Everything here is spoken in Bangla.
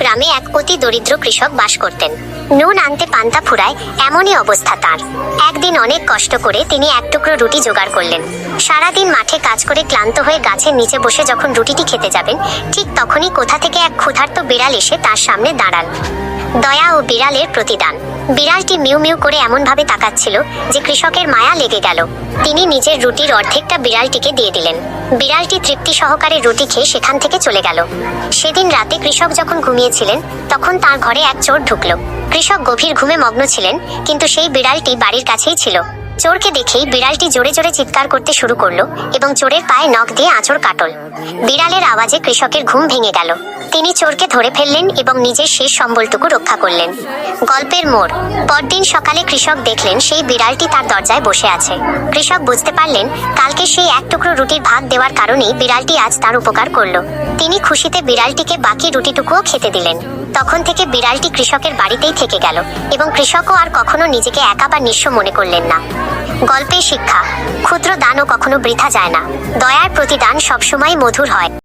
গ্রামে এক অতি দরিদ্র কৃষক বাস করতেন। নুন আনতে পান্তা ফুরায় এমনই অবস্থা তার। একদিন অনেক কষ্ট করে তিনি এক টুকরো রুটি জোগাড় করলেন। সারাদিন মাঠে কাজ করে ক্লান্ত হয়ে গাছের নিচে বসে যখন রুটিটি খেতে যাবেন, ঠিক তখনই কোথা থেকে এক ক্ষুধার্ত বিড়াল এসে তার সামনে দাঁড়াল। দয়া ও বিড়ালের প্রতিদান। বিড়ালটি মিউ মিউ করে এমন ভাবে তাকাচ্ছিল যে কৃষকের মায়া লেগে গেল। তিনি নিজের রুটির অর্ধেকটা বিড়ালটিকে দিয়ে দিলেন। বিড়ালটি তৃপ্তি সহকারে রুটি খেয়ে সেখান থেকে চলে গেল। সেদিন রাতে কৃষক যখন ঘুমিয়েছিলেন, তখন তার ঘরে এক চোর ঢুকলো। কৃষক গভীর ঘুমে মগ্ন ছিলেন, কিন্তু সেই বিড়ালটি বাড়ির কাছেই ছিল। চোরকে দেখেই বিড়ালটি জোরে জোরে চিৎকার করতে শুরু করলো এবং চোরের পায়ে নখ দিয়ে আঁচড় কাটল। বিড়ালের আওয়াজে কৃষকের ঘুম ভেঙে গেল। তিনি চোরকে ধরে ফেললেন এবং নিজের শেষ সম্বলটুকু রক্ষা করলেন। গল্পের মোড়। পরদিন সকালে কৃষক দেখলেন সেই বিড়ালটি তার দরজায় বসে আছে। কৃষক বুঝতে পারলেন কালকে সেই এক টুকরো রুটির ভাগ দেওয়ার কারণেই বিড়ালটি আজ তার উপকার করলো। তিনি খুশিতে বিড়ালটিকে বাকি রুটিটুকুও খেতে দিলেন। তখন থেকে বিড়ালটি কৃষকের বাড়িতেই থেকে গেল এবং কৃষকও আর কখনো নিজেকে একা বা নিঃস্ব মনে করলেন না। গল্পের শিক্ষা। ক্ষুদ্র দানও কখনো বৃথা যায় না। দয়ার প্রতিদান সবসময় মধুর হয়।